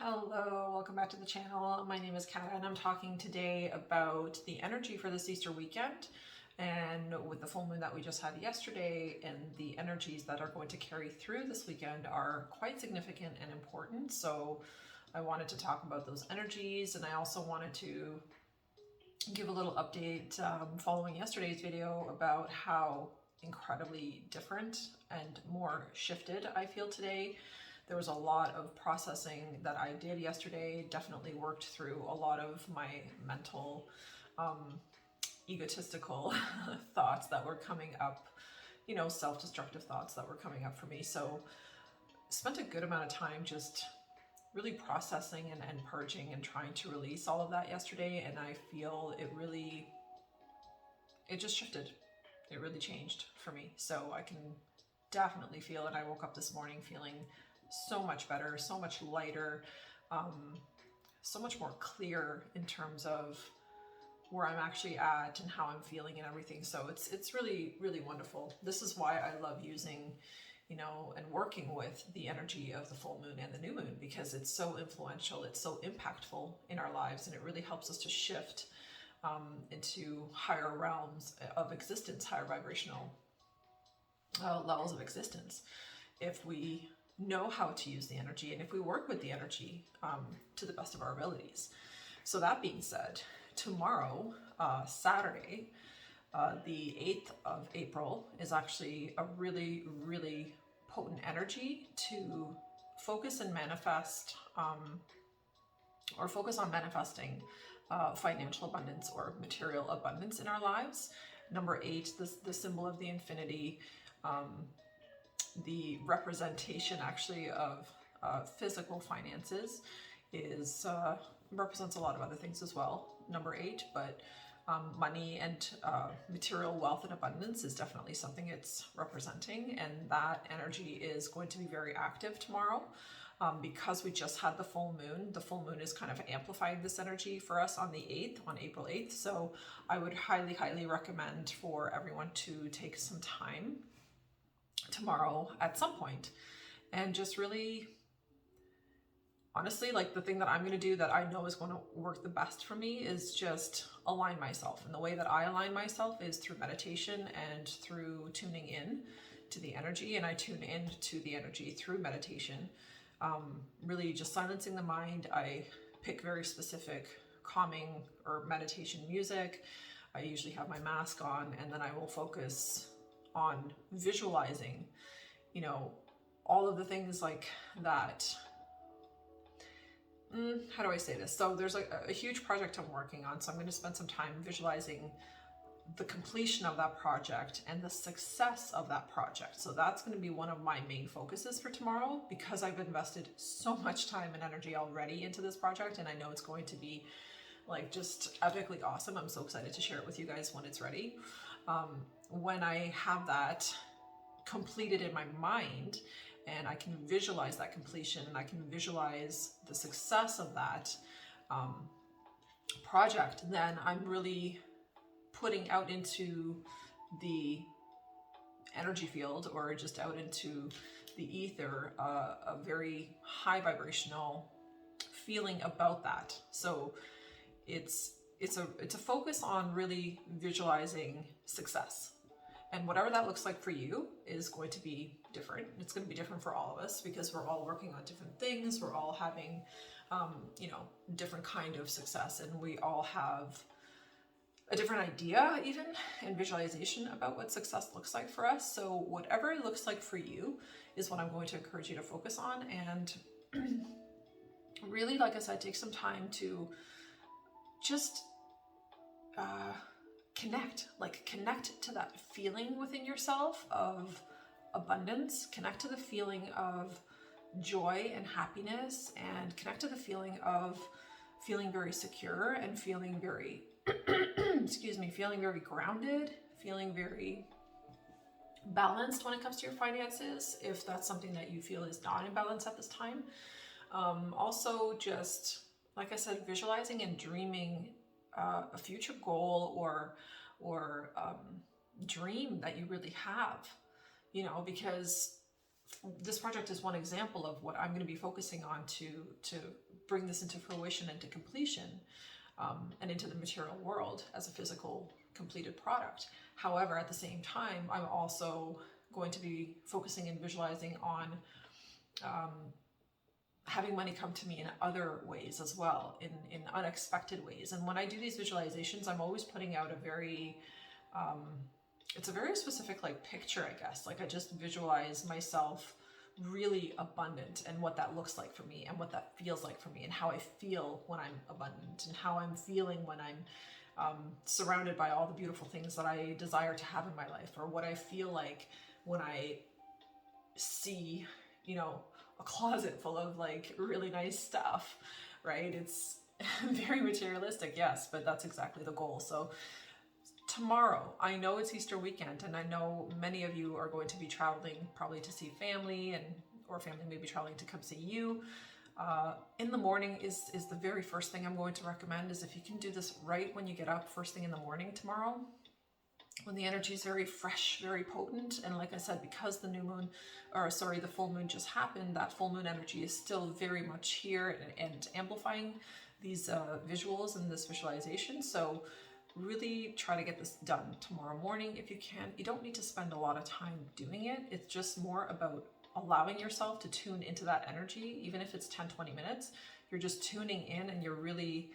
Hello, welcome back to the channel. My name is Kat and I'm talking today about the energy for this Easter weekend, and with the full moon that we just had yesterday, and the energies that are going to carry through this weekend are quite significant and important. So I wanted to talk about those energies, and I also wanted to give a little update following yesterday's video about how incredibly different and more shifted I feel today. There was a lot of processing that I did yesterday, definitely worked through a lot of my mental, egotistical thoughts that were coming up, self-destructive thoughts that were coming up for me. So spent a good amount of time just really processing and purging and trying to release all of that yesterday. And I feel it just shifted. It really changed for me. So I can definitely feel it. I woke up this morning feeling so much better, so much lighter, so much more clear in terms of where I'm actually at and how I'm feeling and everything. So it's really, really wonderful. This is why I love using, and working with the energy of the full moon and the new moon, because it's so influential, it's so impactful in our lives, and it really helps us to shift into higher realms of existence, higher vibrational levels of existence, if we know how to use the energy and if we work with the energy to the best of our abilities. So that being said, tomorrow, Saturday, the 8th of April, is actually a really, really potent energy to focus and manifest, or focus on manifesting financial abundance or material abundance in our lives. Number 8, the symbol of the infinity, the representation actually of physical finances is represents a lot of other things as well, number 8, but money and material wealth and abundance is definitely something it's representing, and that energy is going to be very active tomorrow. Because we just had the full moon. The full moon is kind of amplifying this energy for us on the 8th, on April 8th. So I would highly, highly recommend for everyone to take some time tomorrow at some point and just really, honestly, like the thing that I'm going to do that I know is going to work the best for me is just align myself. And the way that I align myself is through meditation and through tuning in to the energy. And I tune in to the energy through meditation. Really just silencing the mind. I pick very specific calming or meditation music. I usually have my mask on, and then I will focus on visualizing, all of the things like that. How do I say this? So there's a huge project I'm working on. So I'm going to spend some time visualizing the completion of that project and the success of that project. So that's going to be one of my main focuses for tomorrow, because I've invested so much time and energy already into this project, and I know it's going to be like just epically awesome. I'm so excited to share it with you guys when it's ready. When I have that completed in my mind and I can visualize that completion and I can visualize the success of that project, then I'm really putting out into the energy field, or just out into the ether, a very high vibrational feeling about that. So it's a focus on really visualizing success, and whatever that looks like for you is going to be different. It's going to be different for all of us, because we're all working on different things. We're all having different kind of success, and we all have a different idea even and visualization about what success looks like for us. So whatever it looks like for you is what I'm going to encourage you to focus on. And really, like I said, take some time to just connect to that feeling within yourself of abundance, connect to the feeling of joy and happiness, and connect to the feeling of feeling very secure and feeling very feeling very grounded, feeling very balanced when it comes to your finances, if that's something that you feel is not in balance at this time. Also, just like I said, visualizing and dreaming a future goal or dream that you really have, because this project is one example of what I'm going to be focusing on to bring this into fruition, into completion, and into the material world as a physical completed product. However, at the same time, I'm also going to be focusing and visualizing on having money come to me in other ways as well, in unexpected ways. And when I do these visualizations, I'm always putting out a very, it's a very specific like picture, I guess. Like I just visualize myself really abundant and what that looks like for me and what that feels like for me and how I feel when I'm abundant and how I'm feeling when I'm surrounded by all the beautiful things that I desire to have in my life, or what I feel like when I see, you know, a closet full of like really nice stuff, right? It's very materialistic, yes, but that's exactly the goal. So tomorrow, I know it's Easter weekend, and I know many of you are going to be traveling probably to see family, or family may be traveling to come see you. In the morning is the very first thing I'm going to recommend, is if you can do this right when you get up first thing in the morning tomorrow, when the energy is very fresh, very potent. And like I said, because the full moon just happened, that full moon energy is still very much here and amplifying these visuals and this visualization. So really try to get this done tomorrow morning if you can. You don't need to spend a lot of time doing it. It's just more about allowing yourself to tune into that energy. Even if it's 10-20 minutes, you're just tuning in and you're really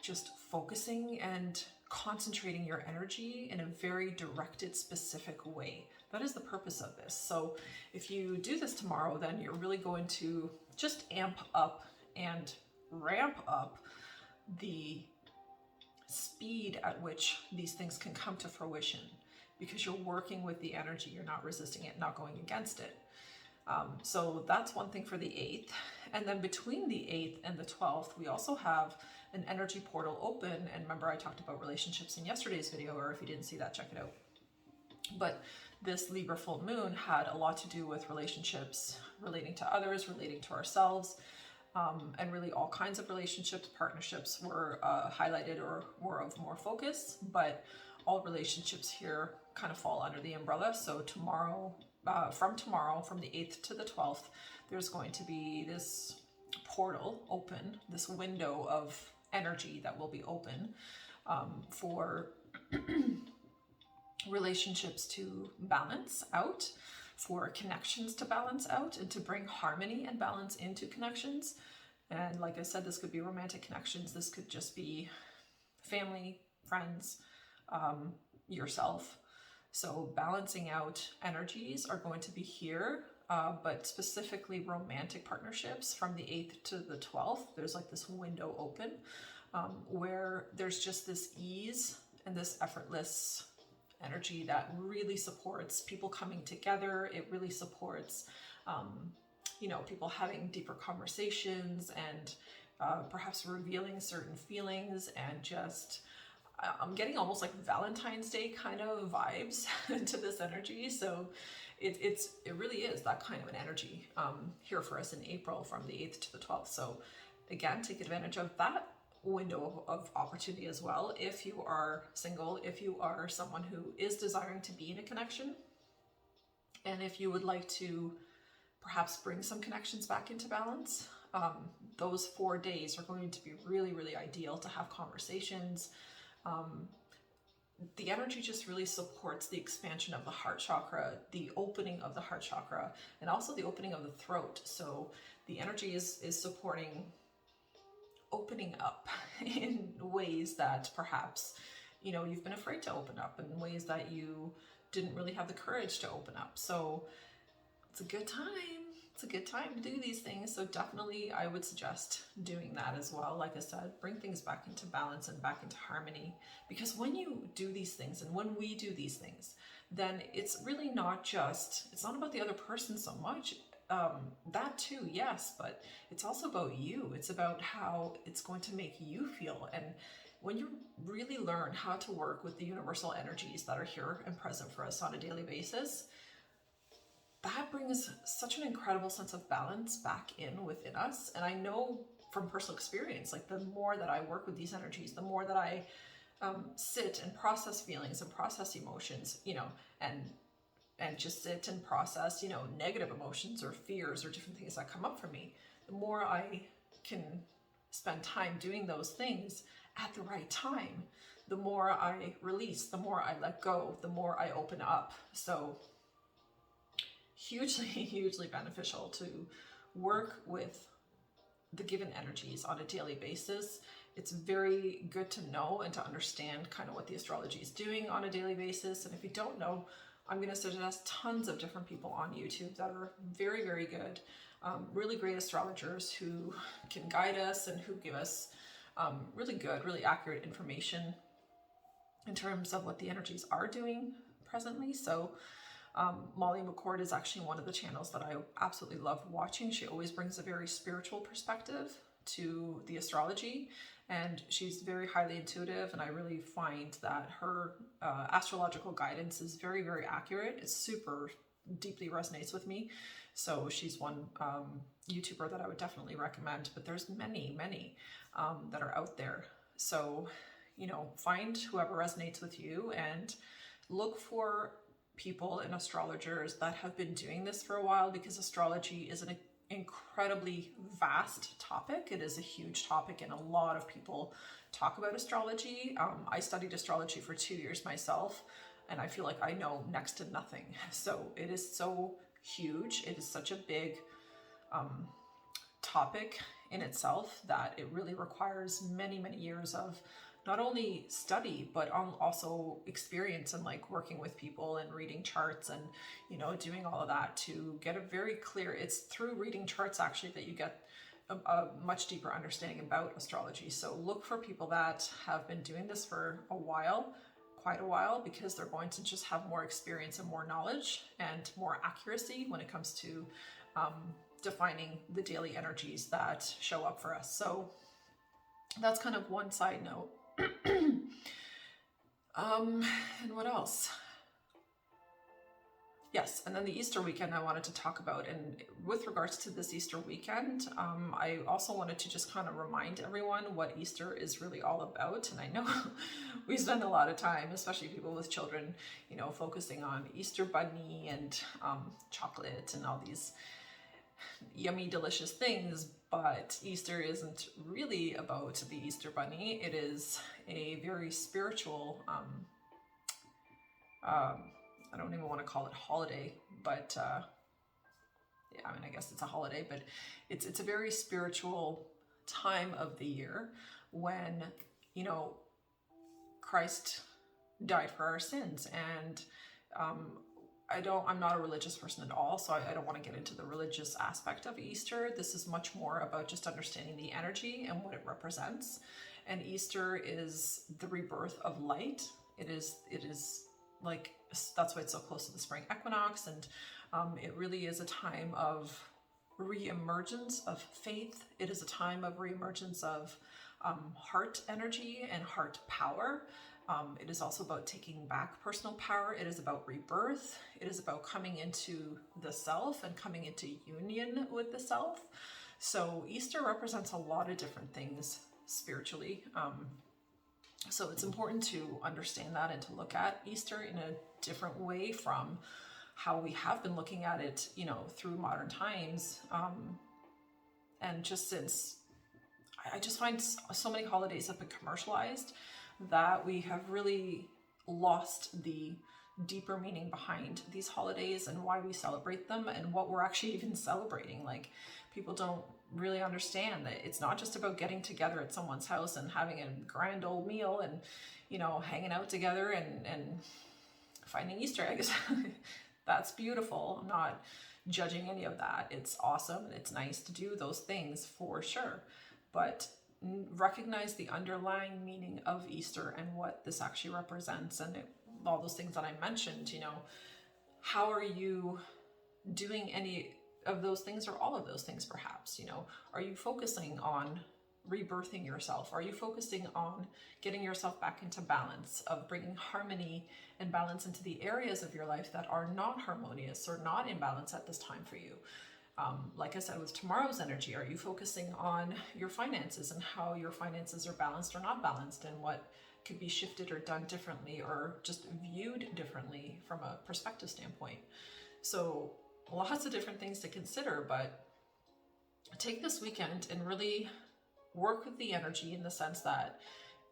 just focusing and concentrating your energy in a very directed, specific way. That is the purpose of this. So if you do this tomorrow, then you're really going to just amp up and ramp up the speed at which these things can come to fruition, because you're working with the energy. You're not resisting it, not going against it. So that's one thing for the 8th. And then between the 8th and the 12th, we also have an energy portal open. And remember, I talked about relationships in yesterday's video, or if you didn't see that, check it out. But this Libra full moon had a lot to do with relationships, relating to others, relating to ourselves, and really all kinds of relationships. Partnerships were highlighted or were of more focus, but all relationships here kind of fall under the umbrella. So tomorrow, from the 8th to the 12th, there's going to be this portal open, this window of energy that will be open for relationships to balance out, for connections to balance out, and to bring harmony and balance into connections. And like I said, this could be romantic connections. This could just be family, friends, yourself. So balancing out energies are going to be here, but specifically romantic partnerships from the 8th to the 12th. There's like this window open where there's just this ease and this effortless energy that really supports people coming together. It really supports, people having deeper conversations and perhaps revealing certain feelings, and just I'm getting almost like Valentine's Day kind of vibes to this energy. So it really is that kind of an energy here for us in April from the 8th to the 12th. So again, take advantage of that window of opportunity as well. If you are single, if you are someone who is desiring to be in a connection, and if you would like to perhaps bring some connections back into balance, those 4 days are going to be really, really ideal to have conversations. The energy just really supports the expansion of the heart chakra, the opening of the heart chakra, and also the opening of the throat. So the energy is supporting opening up in ways that perhaps, you've been afraid to open up, in ways that you didn't really have the courage to open up. So it's a good time. It's a good time to do these things. So definitely I would suggest doing that as well. Like I said, bring things back into balance and back into harmony, because when you do these things and when we do these things, then it's really it's not about the other person so much. That too, yes, but it's also about you. It's about how it's going to make you feel. And when you really learn how to work with the universal energies that are here and present for us on a daily basis, that brings such an incredible sense of balance back within us. And I know from personal experience, like the more that I work with these energies, the more that I sit and process feelings and process emotions, and just sit and process, negative emotions or fears or different things that come up for me, the more I can spend time doing those things at the right time, the more I release, the more I let go, the more I open up. So hugely, hugely beneficial to work with the given energies on a daily basis. It's very good to know and to understand kind of what the astrology is doing on a daily basis. And if you don't know, I'm going to suggest tons of different people on YouTube that are very, very good, really great astrologers who can guide us and who give us really good, really accurate information in terms of what the energies are doing presently. So Molly McCord is actually one of the channels that I absolutely love watching. She always brings a very spiritual perspective to the astrology, and she's very highly intuitive, and I really find that her astrological guidance is very, very accurate. It super deeply resonates with me. So she's one YouTuber that I would definitely recommend, but there's many, many that are out there. So, you know, find whoever resonates with you and look for people and astrologers that have been doing this for a while, because astrology is an incredibly vast topic. It is a huge topic, and a lot of people talk about astrology. I studied astrology for 2 years myself, and I feel like I know next to nothing. So it is so huge. It is such a big topic in itself that it really requires many, many years of not only study, but also experience and like working with people and reading charts and, you know, doing all of that to get a very clear, it's through reading charts actually that you get a much deeper understanding about astrology. So look for people that have been doing this for a while, quite a while, because they're going to just have more experience and more knowledge and more accuracy when it comes to defining the daily energies that show up for us. So that's kind of one side note. And what else? Yes, and then the Easter weekend I wanted to talk about. And with regards to this Easter weekend, I also wanted to just kind of remind everyone what Easter is really all about. And I know we spend a lot of time, especially people with children, you know, focusing on Easter bunny and chocolate and all these yummy, delicious things, but Easter isn't really about the Easter bunny. It is a very spiritual, I don't even want to call it holiday, but yeah, I mean, I guess it's a holiday, but it's a very spiritual time of the year when, you know, Christ died for our sins. And I'm not a religious person at all, so I don't want to get into the religious aspect of Easter. This is much more about just understanding the energy and what it represents. And Easter is the rebirth of light. It is like, that's why it's so close to the spring equinox. And it really is a time of re-emergence of faith. It is a time of re-emergence of heart energy and heart power. It is also about taking back personal power. It is about rebirth. It is about coming into the self and coming into union with the self. So Easter represents a lot of different things spiritually. So it's important to understand that and to look at Easter in a different way from how we have been looking at it, you know, through modern times. And just since I just find so many holidays have been commercialized that we have really lost the deeper meaning behind these holidays and why we celebrate them and what we're actually even celebrating. Like, people don't really understand that it's not just about getting together at someone's house and having a grand old meal and, you know, hanging out together and finding Easter eggs. That's beautiful. I'm not judging any of that. It's awesome and it's nice to do those things for sure. But recognize the underlying meaning of Easter and what this actually represents, and all those things that I mentioned. You know, how are you doing any of those things or all of those things perhaps? You know, are you focusing on rebirthing yourself? Are you focusing on getting yourself back into balance, of bringing harmony and balance into the areas of your life that are not harmonious or not in balance at this time for you? Like I said, with tomorrow's energy, are you focusing on your finances and how your finances are balanced or not balanced, and what could be shifted or done differently or just viewed differently from a perspective standpoint? So lots of different things to consider, but take this weekend and really work with the energy in the sense that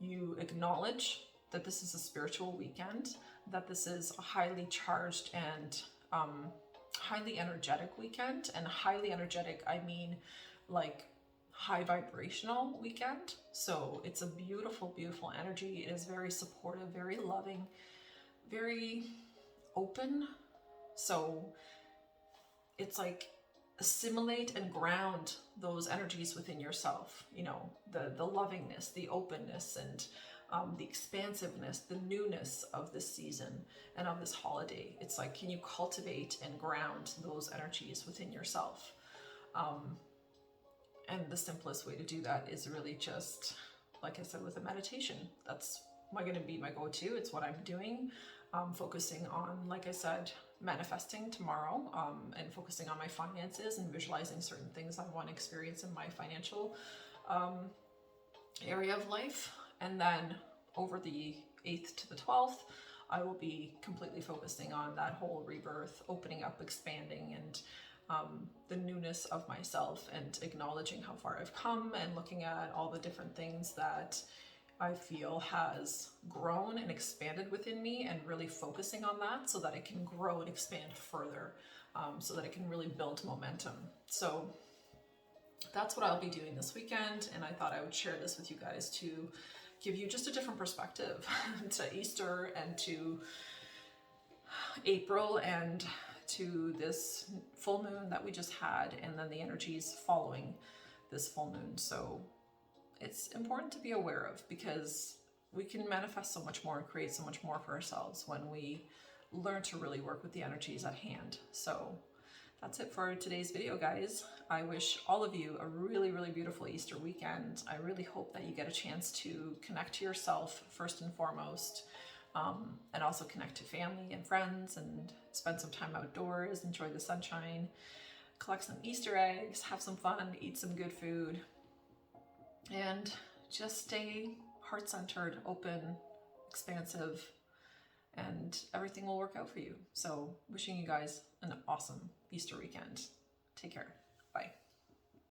you acknowledge that this is a spiritual weekend, that this is a highly charged and highly energetic weekend. And highly energetic, I mean like high vibrational weekend. So it's a beautiful, beautiful energy. It is very supportive, very loving, very open. So it's like assimilate and ground those energies within yourself, you know, the lovingness, the openness, and the expansiveness, the newness of this season and of this holiday. It's like, can you cultivate and ground those energies within yourself? And the simplest way to do that is really just, like I said, with a meditation. That's going to be my go-to. It's what I'm doing. Focusing on, like I said, manifesting tomorrow, and focusing on my finances and visualizing certain things I want to experience in my financial area of life. And then over the 8th to the 12th, I will be completely focusing on that whole rebirth, opening up, expanding, and the newness of myself, and acknowledging how far I've come, and looking at all the different things that I feel has grown and expanded within me, and really focusing on that so that it can grow and expand further, so that it can really build momentum. So that's what I'll be doing this weekend, and I thought I would share this with you guys to give you just a different perspective to Easter and to April and to this full moon that we just had, and then the energies following this full moon. So it's important to be aware of, because we can manifest so much more and create so much more for ourselves when we learn to really work with the energies at hand. So that's it for today's video, guys. I wish all of you a really, really beautiful Easter weekend. I really hope that you get a chance to connect to yourself first and foremost, and also connect to family and friends, and spend some time outdoors, enjoy the sunshine, collect some Easter eggs, have some fun, eat some good food, and just stay heart-centered, open, expansive, and everything will work out for you. So wishing you guys an awesome Easter weekend. Take care. Bye.